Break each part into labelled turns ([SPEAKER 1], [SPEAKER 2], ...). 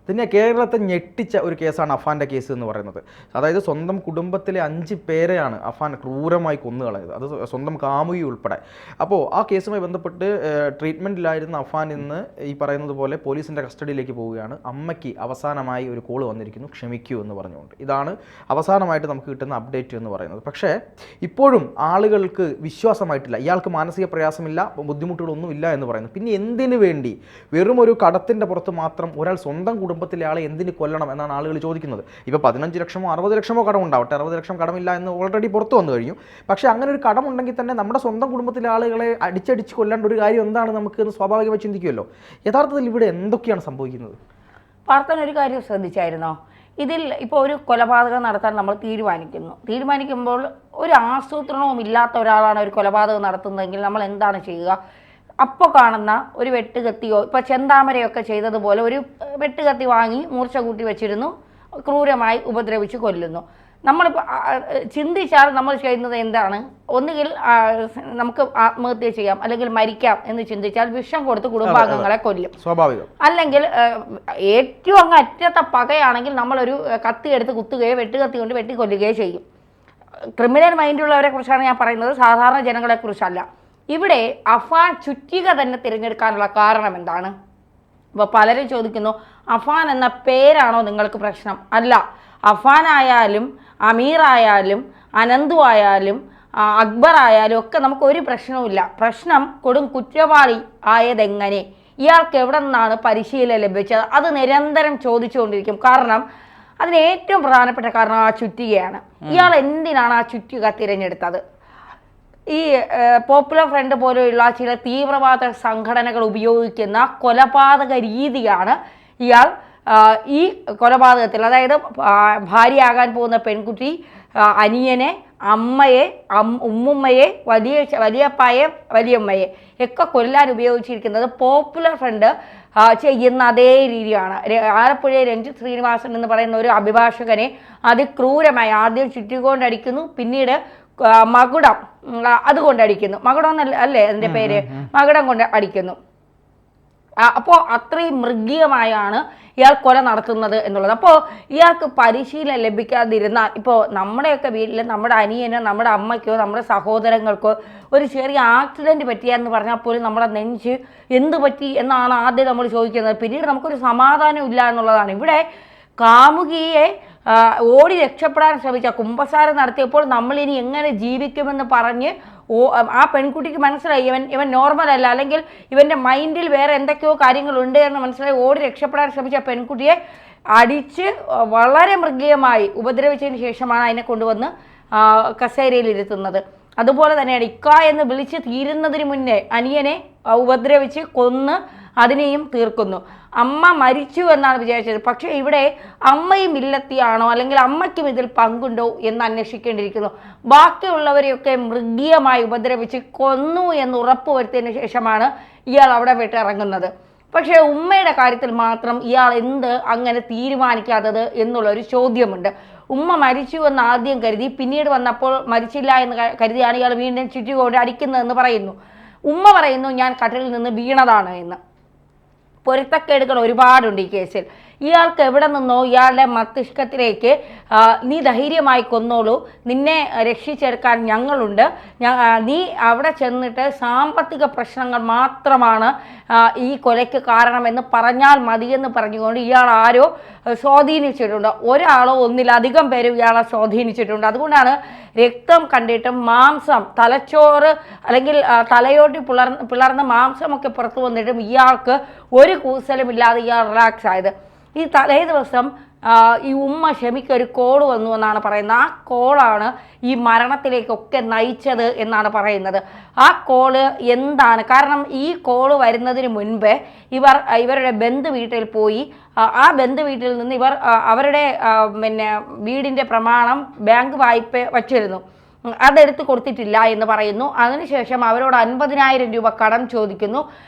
[SPEAKER 1] പിന്നെ കേരളത്തെ ഞെട്ടിച്ച ഒരു കേസാണ് അഫാൻ്റെ കേസ് എന്ന് പറയുന്നത്. അതായത് സ്വന്തം കുടുംബത്തിലെ 5 പേരെയാണ് അഫാൻ ക്രൂരമായി കൊന്നുകളയത്, അത് സ്വന്തം കാമുകി ഉൾപ്പെടെ. അപ്പോൾ ആ കേസുമായി ബന്ധപ്പെട്ട് ട്രീറ്റ്മെൻറ്റിലായിരുന്ന അഫാൻ ഇന്ന് ഈ പറയുന്നത് പോലെ പോലീസിൻ്റെ കസ്റ്റഡിയിലേക്ക് പോവുകയാണ്. അമ്മയ്ക്ക് അവസാനമായി ഒരു കോൾ വന്നിരിക്കുന്നു, ക്ഷമിക്കൂ എന്ന് പറഞ്ഞുകൊണ്ട്. ഇതാണ് അവസാനമായിട്ട് നമുക്ക് കിട്ടുന്ന അപ്ഡേറ്റ് എന്ന് പറയുന്നത്. പക്ഷേ ഇപ്പോഴും ആളുകൾക്ക് വിശ്വാസമായിട്ടില്ല. ഇയാൾക്ക് മാനസിക പ്രയാസമില്ല, ബുദ്ധിമുട്ടുകളൊന്നും ഇല്ല എന്ന് പറയുന്നു. പിന്നെ എന്തിനു വേണ്ടി വെറും ഒരു കടത്തിൻ്റെ പുറത്ത് മാത്രം ഒരാൾ സ്വന്തം കുടുംബത്തിലെ ആളെ എന്തിന് കൊല്ലണം എന്നാണ് ആളുകൾ ചോദിക്കുന്നത്. ഇപ്പോൾ 15 ലക്ഷമോ 60 ലക്ഷമോ കടം ഉണ്ടാവട്ടെ, 60 ലക്ഷം കടമില്ല എന്ന് ഓൾറെഡി പുറത്തു വന്നു കഴിഞ്ഞു. പക്ഷേ അങ്ങനെ ഒരു കടം ഉണ്ടെങ്കിൽ തന്നെ നമ്മുടെ സ്വന്തം കുടുംബത്തിലെ ആളുകളെ അടിച്ചടിച്ച് കൊല്ലേണ്ട ഒരു കാര്യം എന്താണ് നമുക്ക് എന്ന് സ്വാഭാവികമായി ചിന്തിക്കുമല്ലോ. യഥാർത്ഥത്തിൽ ഇവിടെ എന്തൊക്കെയാണ് സംഭവിക്കുന്നത്?
[SPEAKER 2] പാർത്ഥൻ ഒരു കാര്യം ശ്രദ്ധിച്ചായിരുന്നോ? ഇതിൽ ഇപ്പോൾ ഒരു കൊലപാതകം നടത്താൻ നമ്മൾ തീരുമാനിക്കുമ്പോൾ ഒരു ആസൂത്രണവും ഇല്ലാത്ത ഒരാളാണ് ഒരു കൊലപാതകം നടത്തുന്നതെങ്കിൽ നമ്മൾ എന്താണ് ചെയ്യുക? അപ്പോൾ കാണുന്ന ഒരു വെട്ടുകത്തിയോ, ഇപ്പോൾ ചെന്താമരയൊക്കെ ചെയ്തതുപോലെ ഒരു വെട്ടുകത്തി വാങ്ങി മൂർച്ച കൂട്ടി വെച്ചിരുന്നു, ക്രൂരമായി ഉപദ്രവിച്ച് കൊല്ലുന്നു. നമ്മളിപ്പോൾ ചിന്തിച്ചാൽ നമ്മൾ ചെയ്യുന്നത് എന്താണ്? ഒന്നുകിൽ നമുക്ക് ആത്മഹത്യ ചെയ്യാം, അല്ലെങ്കിൽ മരിക്കാം എന്ന് ചിന്തിച്ചാൽ വിഷം കൊടുത്ത് കുടുംബാംഗങ്ങളെ കൊല്ലും, സ്വാഭാവികം. അല്ലെങ്കിൽ ഏറ്റവും അങ്ങ് അറ്റത്തെ പകയാണെങ്കിൽ നമ്മളൊരു കത്തി എടുത്ത് കുത്തുകയോ വെട്ടുകത്തി കൊണ്ട് വെട്ടിക്കൊല്ലുകയോ ചെയ്യും. ക്രിമിനൽ മൈൻഡുള്ളവരെ കുറിച്ചാണ് ഞാൻ പറയുന്നത്, സാധാരണ ജനങ്ങളെക്കുറിച്ചല്ല. ഇവിടെ അഫാൻ ചുറ്റിക തന്നെ തിരഞ്ഞെടുക്കാനുള്ള കാരണം എന്താണ്? അപ്പോൾ പലരും ചോദിക്കുന്നു, അഫാൻ എന്ന പേരാണോ നിങ്ങൾക്ക് പ്രശ്നം? അല്ല, അഫാനായാലും അമീറായാലും അനന്തു ആയാലും അക്ബർ ആയാലും ഒക്കെ നമുക്ക് ഒരു പ്രശ്നവുമില്ല. പ്രശ്നം കൊടും കുറ്റവാളി ആയതെങ്ങനെ, ഇയാൾക്ക് എവിടെ നിന്നാണ് പരിശീലനം ലഭിച്ചത്, അത് നിരന്തരം ചോദിച്ചുകൊണ്ടിരിക്കും. കാരണം അതിന് ഏറ്റവും പ്രധാനപ്പെട്ട കാരണം ആ ചുറ്റികയാണ്. ഇയാൾ എന്തിനാണ് ആ ചുറ്റിക തിരഞ്ഞെടുത്തത്? ഈ പോപ്പുലർ ഫ്രണ്ട് പോലെയുള്ള ചില തീവ്രവാദ സംഘടനകൾ ഉപയോഗിക്കുന്ന കൊലപാതക രീതിയാണ് ഇയാൾ ഈ കൊലപാതകത്തിൽ, അതായത് ഭാര്യയാകാൻ പോകുന്ന പെൺകുട്ടി, അനിയനെ, അമ്മയെ, ഉമ്മുമ്മയെ, വലിയപ്പായെ, വലിയമ്മയെ ഒക്കെ കൊല്ലാൻ ഉപയോഗിച്ചിരിക്കുന്നത് പോപ്പുലർ ഫ്രണ്ട് ചെയ്യുന്ന അതേ രീതിയാണ്. ആലപ്പുഴയിൽ രഞ്ജിത്ത് ശ്രീനിവാസൻ എന്ന് പറയുന്ന ഒരു അഭിഭാഷകനെ അതിക്രൂരമായി ആദ്യം ചുറ്റിക്കൊണ്ടടിക്കുന്നു, പിന്നീട് മകുടം അതുകൊണ്ടടിക്കുന്നു. മകുടം എന്നല്ല അല്ലേ അതിൻ്റെ പേര്? മകുടം കൊണ്ട് അടിക്കുന്നു. അപ്പോൾ അത്രയും മൃഗീയമായാണ് ഇയാൾ കൊല നടത്തുന്നത് എന്നുള്ളത്. അപ്പോൾ ഇയാൾക്ക് പരിശീലനം ലഭിക്കാതിരുന്നാൽ, ഇപ്പോൾ നമ്മുടെയൊക്കെ വീട്ടിൽ നമ്മുടെ അനിയനോ നമ്മുടെ അമ്മയ്ക്കോ നമ്മുടെ സഹോദരങ്ങൾക്കോ ഒരു ചെറിയ ആക്സിഡൻറ്റ് പറ്റിയെന്ന് പറഞ്ഞാൽ പോലും നമ്മുടെ നെഞ്ച് എന്ത് പറ്റി എന്നാണ് ആദ്യം നമ്മൾ ചോദിക്കുന്നത്. പിന്നീട് നമുക്കൊരു സമാധാനം ഇല്ല എന്നുള്ളതാണ്. ഇവിടെ കാമുകിയെ ഓടി രക്ഷപ്പെടാൻ ശ്രമിച്ച, കുമ്പസാരം നടത്തിയപ്പോൾ നമ്മളിനി എങ്ങനെ ജീവിക്കുമെന്ന് പറഞ്ഞ് ആ പെൺകുട്ടിക്ക് മനസ്സിലായി ഇവൻ നോർമൽ അല്ല, അല്ലെങ്കിൽ ഇവൻ്റെ മൈൻഡിൽ വേറെ എന്തൊക്കെയോ കാര്യങ്ങളുണ്ട് എന്ന് മനസ്സിലായി ഓടി രക്ഷപ്പെടാൻ ശ്രമിച്ച പെൺകുട്ടിയെ അടിച്ച് വളരെ മൃഗീയമായി ഉപദ്രവിച്ചതിന് ശേഷമാണ് അതിനെ കൊണ്ടുവന്ന് കസേരയിൽ ഇരുത്തുന്നത്. അതുപോലെ തന്നെയാണ് ഇക്ക എന്ന് വിളിച്ച് തീരുന്നതിന് മുന്നേ അനിയനെ ഉപദ്രവിച്ച് കൊന്ന് അതിനെയും തീർക്കുന്നു. അമ്മ മരിച്ചു എന്നാണ് വിചാരിച്ചത്. പക്ഷേ ഇവിടെ അമ്മയും ഇല്ലത്തിയാണോ, അല്ലെങ്കിൽ അമ്മയ്ക്കും ഇതിൽ പങ്കുണ്ടോ എന്ന് അന്വേഷിക്കേണ്ടിയിരിക്കുന്നു. ബാക്കിയുള്ളവരെയൊക്കെ മൃഗീയമായി ഉപദ്രവിച്ച് കൊന്നു എന്ന് ഉറപ്പുവരുത്തിയതിന് ശേഷമാണ് ഇയാൾ അവിടെ വിട്ടിറങ്ങുന്നത്. പക്ഷേ ഉമ്മയുടെ കാര്യത്തിൽ മാത്രം ഇയാൾ എന്ത് അങ്ങനെ തീരുമാനിക്കാത്തത് എന്നുള്ളൊരു ചോദ്യമുണ്ട്. ഉമ്മ മരിച്ചു എന്ന് ആദ്യം കരുതി, പിന്നീട് വന്നപ്പോൾ മരിച്ചില്ല എന്ന് കരുതിയാണ് ഇയാൾ വീണ്ടും ചുറ്റിക്കൊണ്ട് അടിക്കുന്നതെന്ന് പറയുന്നു. ഉമ്മ പറയുന്നു ഞാൻ കട്ടിലിൽ നിന്ന് വീണതാണ് എന്ന്. പൊരുത്തക്കേടുകൾ ഒരുപാടുണ്ട് ഈ കേസിൽ. ഇയാൾക്ക് എവിടെ നിന്നോ ഇയാളുടെ മസ്തിഷ്കത്തിലേക്ക് നീ ധൈര്യമായി കൊന്നോളൂ, നിന്നെ രക്ഷിച്ചെടുക്കാൻ ഞങ്ങളുണ്ട്, നീ അവിടെ ചെന്നിട്ട് സാമ്പത്തിക പ്രശ്നങ്ങൾ മാത്രമാണ് ഈ കൊലയ്ക്ക് കാരണമെന്ന് പറഞ്ഞാൽ മതിയെന്ന് പറഞ്ഞുകൊണ്ട് ഇയാൾ ആരോ സ്വാധീനിച്ചിട്ടുണ്ട്. ഒരാളോ ഒന്നിലധികം പേരും ഇയാളെ സ്വാധീനിച്ചിട്ടുണ്ട്. അതുകൊണ്ടാണ് രക്തം കണ്ടിട്ടും മാംസം, തലച്ചോറ് അല്ലെങ്കിൽ തലയോട്ടി പിളർന്ന മാംസമൊക്കെ പുറത്തു വന്നിട്ടും ഇയാൾക്ക് ഒരു കൂസലുമില്ലാതെ ഇയാൾ റിലാക്സ് ആയത്. ഈ തലേ ദിവസം ഈ ഉമ്മ ഷെമിക്കൊരു കോള് വന്നു എന്നാണ് പറയുന്നത്. ആ കോളാണ് ഈ മരണത്തിലേക്കൊക്കെ നയിച്ചത് എന്നാണ് പറയുന്നത്. ആ കോള് എന്താണ്? കാരണം ഈ കോള് വരുന്നതിന് മുൻപേ ഇവരുടെ ബന്ധു വീട്ടിൽ പോയി, ആ ബന്ധു വീട്ടിൽ നിന്ന് ഇവർ അവരുടെ വീടിൻ്റെ പ്രമാണം ബാങ്ക് വായ്പ വച്ചിരുന്നു. അതെടുത്ത് കൊടുത്തിട്ടില്ല എന്ന് പറയുന്നു. അതിനുശേഷം അവരോട് 50,000 രൂപ കടം ചോദിക്കുന്നു.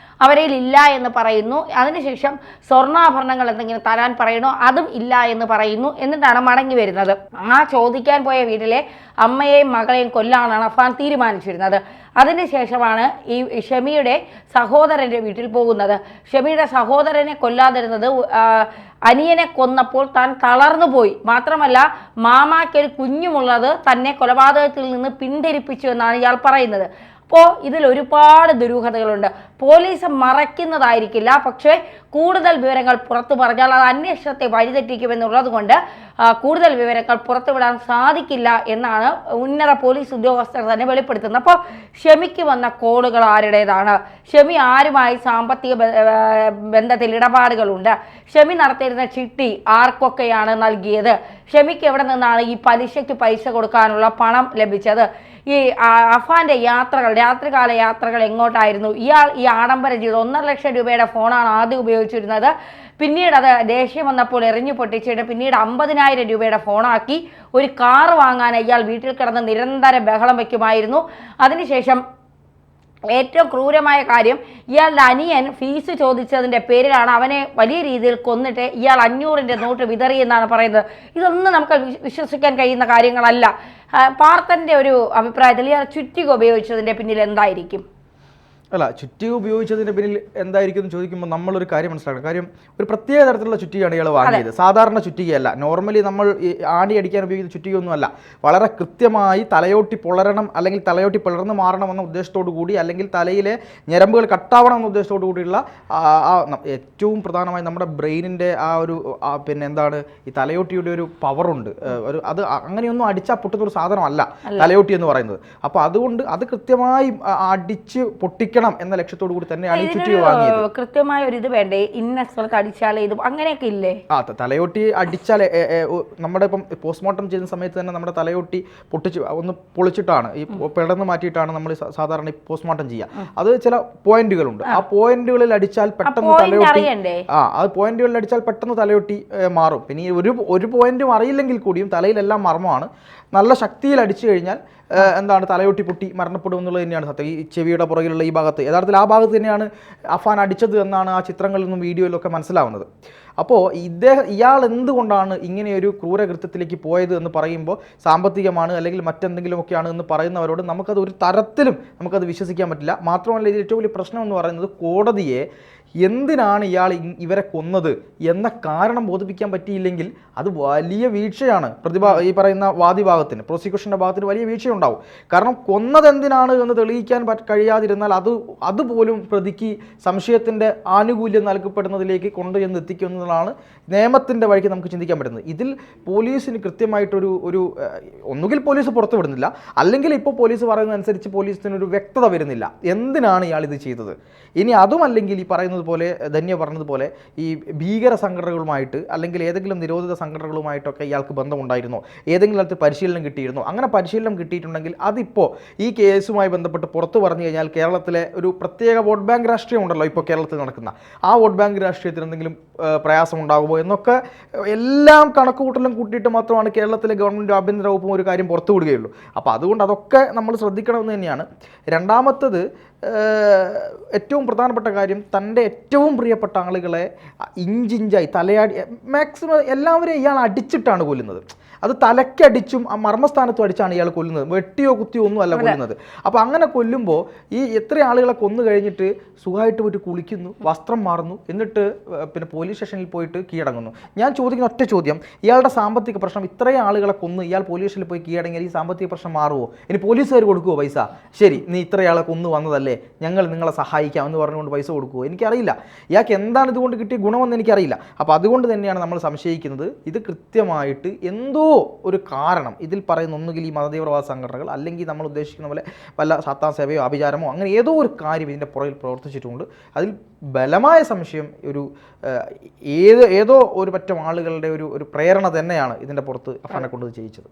[SPEAKER 2] അവരിൽ ഇല്ല എന്ന് പറയുന്നു. അതിനുശേഷം സ്വർണ്ണാഭരണങ്ങൾ എന്തെങ്കിലും തരാൻ പറയുന്നു, അതും ഇല്ല എന്ന് പറയുന്നു. എന്നിട്ടാണ് മടങ്ങി വരുന്നത്. ആ ചോദിക്കാൻ പോയ വീട്ടിലെ അമ്മയെയും മകളെയും കൊല്ലാനാണ് അഫാൻ തീരുമാനിച്ചിരുന്നത്. അതിനുശേഷമാണ് ഈ ഷെമിയുടെ സഹോദരൻ്റെ വീട്ടിൽ പോകുന്നത്. ഷെമിയുടെ സഹോദരനെ കൊല്ലാതിരുന്നത് അനിയനെ കൊന്നപ്പോൾ താൻ തളർന്നു പോയി. മാത്രമല്ല മാമാക്കൊരു കുഞ്ഞുമുള്ളത് തന്നെ കൊലപാതകത്തിൽ നിന്ന് പിന്തിരിപ്പിച്ചു എന്നാണ് ഇയാൾ പറയുന്നത്. അപ്പോൾ ഇതിൽ ഒരുപാട് ദുരൂഹതകളുണ്ട്. പോലീസ് മറയ്ക്കുന്നതായിരിക്കില്ല, പക്ഷേ കൂടുതൽ വിവരങ്ങൾ പുറത്തു പറഞ്ഞാൽ അത് അന്വേഷണത്തെ വഴിതെറ്റിക്കുമെന്നുള്ളത് കൊണ്ട് കൂടുതൽ വിവരങ്ങൾ പുറത്തുവിടാൻ സാധിക്കില്ല എന്നാണ് ഉന്നത പോലീസ് ഉദ്യോഗസ്ഥർ തന്നെ വെളിപ്പെടുത്തുന്നത്. അപ്പോൾ ഷെമിക്ക് വന്ന കോളുകൾ ആരുടേതാണ്? ഷെമി ആരുമായി സാമ്പത്തിക ബന്ധത്തിൽ ഇടപാടുകളുണ്ട്? ഷെമി നടത്തിയിരുന്ന ചിട്ടി ആർക്കൊക്കെയാണ് നൽകിയത്? ഷെമിക്ക് എവിടെ നിന്നാണ് ഈ പലിശയ്ക്ക് പൈസ കൊടുക്കാനുള്ള പണം ലഭിച്ചത്? ഈ അഫാന്റെ യാത്രകൾ, രാത്രികാല യാത്രകൾ എങ്ങോട്ടായിരുന്നു? ഇയാൾ ഈ ആഡംബര ജീവിതം 1.5 ലക്ഷം രൂപയുടെ ഫോണാണ് ആദ്യം ഉപയോഗിച്ചിരുന്നത്. പിന്നീട് അത് ദേഷ്യം വന്നപ്പോൾ എറിഞ്ഞു പൊട്ടിച്ചിട്ട് പിന്നീട് 50,000 രൂപയുടെ ഫോണാക്കി. ഒരു കാറ് വാങ്ങാൻ ഇയാൾ വീട്ടിൽ കിടന്ന് നിരന്തരം ബഹളം വയ്ക്കുമായിരുന്നു. അതിനുശേഷം ഏറ്റവും ക്രൂരമായ കാര്യം, ഇയാളുടെ അനിയൻ ഫീസ് ചോദിച്ചതിൻ്റെ പേരിലാണ് അവനെ വലിയ രീതിയിൽ കൊന്നിട്ട് ഇയാൾ 500-ന്റെ നോട്ട് വിതറിയെന്നാണ് പറയുന്നത്. ഇതൊന്നും നമുക്ക് വിശ്വസിക്കാൻ കഴിയുന്ന കാര്യങ്ങളല്ല. പാർത്തൻ്റെ ഒരു അഭിപ്രായത്തിൽ ഇയാൾ ചുറ്റിക ഉപയോഗിച്ചതിൻ്റെ പിന്നിൽ എന്തായിരിക്കും?
[SPEAKER 1] അല്ല, ചുറ്റിക ഉപയോഗിച്ചതിൻ്റെ പിന്നിൽ എന്തായിരിക്കും എന്ന് ചോദിക്കുമ്പോൾ നമ്മളൊരു കാര്യം മനസ്സിലാക്കണം. കാര്യം ഒരു പ്രത്യേക തരത്തിലുള്ള ചുറ്റികയാണ് ഇയാൾ വാങ്ങിയത്. സാധാരണ ചുറ്റികയല്ല. നോർമലി നമ്മൾ ആണി അടിക്കാൻ ഉപയോഗിക്കുന്ന ചുറ്റികയൊന്നുമല്ല. വളരെ കൃത്യമായി തലയോട്ടി പൊളരണം, അല്ലെങ്കിൽ തലയോട്ടി പിളർന്ന് മാറണമെന്ന ഉദ്ദേശത്തോടു കൂടി, അല്ലെങ്കിൽ തലയിലെ ഞരമ്പുകൾ കട്ടാവണം എന്ന ഉദ്ദേശത്തോടു കൂടിയുള്ള ഏറ്റവും പ്രധാനമായി നമ്മുടെ ബ്രെയിനിൻ്റെ ആ ഒരു പിന്നെ എന്താണ് ഈ തലയോട്ടിയുടെ ഒരു പവറുണ്ട്. അത് അങ്ങനെയൊന്നും അടിച്ചാൽ പൊട്ടുന്നൊരു സാധനമല്ല തലയോട്ടി എന്ന് പറയുന്നത്. അപ്പോൾ അതുകൊണ്ട് അത് കൃത്യമായി അടിച്ച് പൊട്ടിക്കണം എന്ന ലക്ഷ്യത്തോടു കൂടി തന്നെയാണ് ഈ ചുറ്റിക വാങ്ങിയത്.
[SPEAKER 2] കൃത്യമായ ഒരു ഇത് വേണ്ടേ? ഇന്ന സ്ഥലത്ത് അടിച്ചാലേ ഇത് അങ്ങനെയൊക്കെ ഇല്ലേ?
[SPEAKER 1] തലയോട്ടി അടിച്ചാൽ നമ്മുടെ ഇപ്പം പോസ്റ്റ്മോർട്ടം ചെയ്യുന്ന സമയത്ത് തന്നെ നമ്മുടെ തലയോട്ടി ഒന്ന് പൊളിച്ചിട്ടാണ് ഈ പിളർന്ന് മാറ്റിയിട്ടാണ് നമ്മൾ സാധാരണ ഈ പോസ്റ്റ്മോർട്ടം ചെയ്യുക. അത് ചില പോയിന്റുകളുണ്ട്. ആ പോയിന്റുകളിൽ അടിച്ചാൽ പെട്ടെന്ന് തലയോട്ടി അത് പോയിന്റുകളിൽ അടിച്ചാൽ പെട്ടെന്ന് തലയോട്ടി മാറും. പിന്നെ ഒരു പോയിന്റും അറിയില്ലെങ്കിൽ കൂടിയും തലയിലെല്ലാം മർമ്മമാണ്. നല്ല ശക്തിയിൽ അടിച്ചു കഴിഞ്ഞാൽ എന്താണ് തലയോട്ടി പൊട്ടി മരണപ്പെടും എന്നുള്ളത് തന്നെയാണ് സത്യം. ഈ ചെവിയുടെ പുറകിലുള്ള ഈ ഭാഗത്ത് യഥാർത്ഥത്തിൽ ആ ഭാഗത്ത് തന്നെയാണ് അഫാൻ അടിച്ചത് എന്നാണ് ആ ചിത്രങ്ങളിൽ നിന്നും വീഡിയോയിലൊക്കെ മനസ്സിലാവുന്നത്. അപ്പോൾ ഇയാൾ എന്തുകൊണ്ടാണ് ഇങ്ങനെയൊരു ക്രൂരകൃത്യത്തിലേക്ക് പോയത് എന്ന് പറയുമ്പോൾ സാമ്പത്തികമാണ് അല്ലെങ്കിൽ മറ്റെന്തെങ്കിലുമൊക്കെയാണ് എന്ന് പറയുന്നവരോട് നമുക്കത് ഒരു തരത്തിലും നമുക്കത് വിശ്വസിക്കാൻ പറ്റില്ല. മാത്രമല്ല, ഇതിൽ ഏറ്റവും വലിയ പ്രശ്നം എന്ന് പറയുന്നത് കോടതിയെ എന്തിനാണ് ഇയാൾ ഇവരെ കൊന്നത് എന്ന കാരണം ബോധിപ്പിക്കാൻ പറ്റിയില്ലെങ്കിൽ അത് വലിയ വീഴ്ചയാണ്. ഈ പറയുന്ന വാദിഭാഗത്തിന്, പ്രോസിക്യൂഷൻ്റെ ഭാഗത്തിന് വലിയ വീഴ്ചയുണ്ടാവും. കാരണം കൊന്നത് എന്തിനാണ് എന്ന് തെളിയിക്കാൻ കഴിയാതിരുന്നാൽ അതുപോലും പ്രതിക്ക് സംശയത്തിൻ്റെ ആനുകൂല്യം നൽകപ്പെടുന്നതിലേക്ക് കൊണ്ടുചെന്ന് എത്തിക്കുന്നതാണ് നിയമത്തിൻ്റെ വഴിക്ക് നമുക്ക് ചിന്തിക്കാൻ പറ്റുന്നത്. ഇതിൽ പോലീസിന് കൃത്യമായിട്ടൊരു ഒന്നുകിൽ പോലീസ് പുറത്തു വിടുന്നില്ല, അല്ലെങ്കിൽ ഇപ്പോൾ പോലീസ് പറയുന്നതനുസരിച്ച് പോലീസിനൊരു വ്യക്തത വരുന്നില്ല എന്തിനാണ് ഇയാൾ ഇത് ചെയ്തത്. ഇനി അതുമല്ലെങ്കിൽ ഈ പറയുന്നത് പോലെ ധന്യ പറഞ്ഞതുപോലെ ഈ ഭീകര സംഘടനകളുമായിട്ട് അല്ലെങ്കിൽ ഏതെങ്കിലും നിരോധിത സംഘടനകളുമായിട്ടൊക്കെ ഇയാൾക്ക് ബന്ധമുണ്ടായിരുന്നോ, ഏതെങ്കിലും തരത്തിൽ പരിശീലനം കിട്ടിയിരുന്നോ? അങ്ങനെ പരിശീലനം കിട്ടിയിട്ടുണ്ടെങ്കിൽ അതിപ്പോൾ ഈ കേസുമായി ബന്ധപ്പെട്ട് പുറത്തു പറഞ്ഞു കഴിഞ്ഞാൽ കേരളത്തിലെ ഒരു പ്രത്യേക വോട്ട് ബാങ്ക് രാഷ്ട്രീയം ഉണ്ടല്ലോ ഇപ്പോൾ കേരളത്തിൽ നടക്കുന്ന, ആ വോട്ട് ബാങ്ക് രാഷ്ട്രീയത്തിന് എന്തെങ്കിലും പ്രയാസം ഉണ്ടാകുമോ എന്നൊക്കെ എല്ലാം കണക്കുകൂട്ടലും കൂട്ടിയിട്ട് മാത്രമാണ് കേരളത്തിലെ ഗവൺമെൻറ് ആഭ്യന്തര വകുപ്പും ഒരു കാര്യം പുറത്തു വിടുകയുള്ളൂ. അപ്പോൾ അതുകൊണ്ട് അതൊക്കെ നമ്മൾ ശ്രദ്ധിക്കണമെന്ന് തന്നെയാണ്. രണ്ടാമത്തത്, ഏറ്റവും പ്രധാനപ്പെട്ട കാര്യം, തൻ്റെ ഏറ്റവും പ്രിയപ്പെട്ട ആളുകളെ ഇഞ്ചിഞ്ചായി തലയാടി മാക്സിമം എല്ലാവരെയും ഇയാൾ അടിച്ചിട്ടാണ് കൊല്ലുന്നത്. അത് തലക്കടിച്ചും ആ മർമ്മസ്ഥാനത്തും അടിച്ചാണ് ഇയാൾ കൊല്ലുന്നത്. വെട്ടിയോ കുത്തിയോ ഒന്നും അല്ല കൊല്ലുന്നത്. അപ്പോൾ അങ്ങനെ കൊല്ലുമ്പോൾ ഈ എത്ര ആളുകളെ കൊന്നു കഴിഞ്ഞിട്ട് സുഖമായിട്ട് പോയിട്ട് കുളിക്കുന്നു, വസ്ത്രം മാറുന്നു, എന്നിട്ട് പിന്നെ പോലീസ് സ്റ്റേഷനിൽ പോയിട്ട് കീഴടങ്ങുന്നു. ഞാൻ ചോദിക്കുന്ന ഒറ്റ ചോദ്യം, ഇയാളുടെ സാമ്പത്തിക പ്രശ്നം, ഇത്രയും ആളുകളെ കൊന്ന് ഇയാൾ പോലീസ് സ്റ്റേഷനിൽ പോയി കീഴടങ്ങിയാൽ ഈ സാമ്പത്തിക പ്രശ്നം മാറുമോ? ഇനി പോലീസുകാർ കൊടുക്കുമോ പൈസ? ശരി, നീ ഇത്രയാളെ കൊന്നു വന്നതല്ലേ, ഞങ്ങൾ നിങ്ങളെ സഹായിക്കാം എന്ന് പറഞ്ഞുകൊണ്ട് പൈസ കൊടുക്കുമോ? എനിക്കറിയില്ല. ഇയാൾക്ക് എന്താണ് ഇതുകൊണ്ട് കിട്ടിയ ഗുണമെന്ന് എനിക്കറിയില്ല. അപ്പോൾ അതുകൊണ്ട് തന്നെയാണ് നമ്മൾ സംശയിക്കുന്നത് ഇത് കൃത്യമായിട്ട് എന്തോ ഒരു കാരണം ഇതിൽ പറയുന്ന, ഒന്നുകിൽ ഈ മതതീവ്രവാദ സംഘടനകൾ, അല്ലെങ്കിൽ നമ്മൾ ഉദ്ദേശിക്കുന്ന പോലെ വല്ല സത്താൻ സേവയോ അഭിചാരമോ അങ്ങനെ ഏതോ ഒരു കാര്യം ഇതിൻ്റെ പുറകിൽ പ്രവർത്തിച്ചിട്ടുണ്ട്. അതിൽ ബലമായ സംശയം ഏതോ ഒരു പറ്റം ആളുകളുടെ ഒരു പ്രേരണ തന്നെയാണ് ഇതിൻ്റെ പുറത്ത് അഫാനെ കൊണ്ട് ചെയ്യിച്ചത്.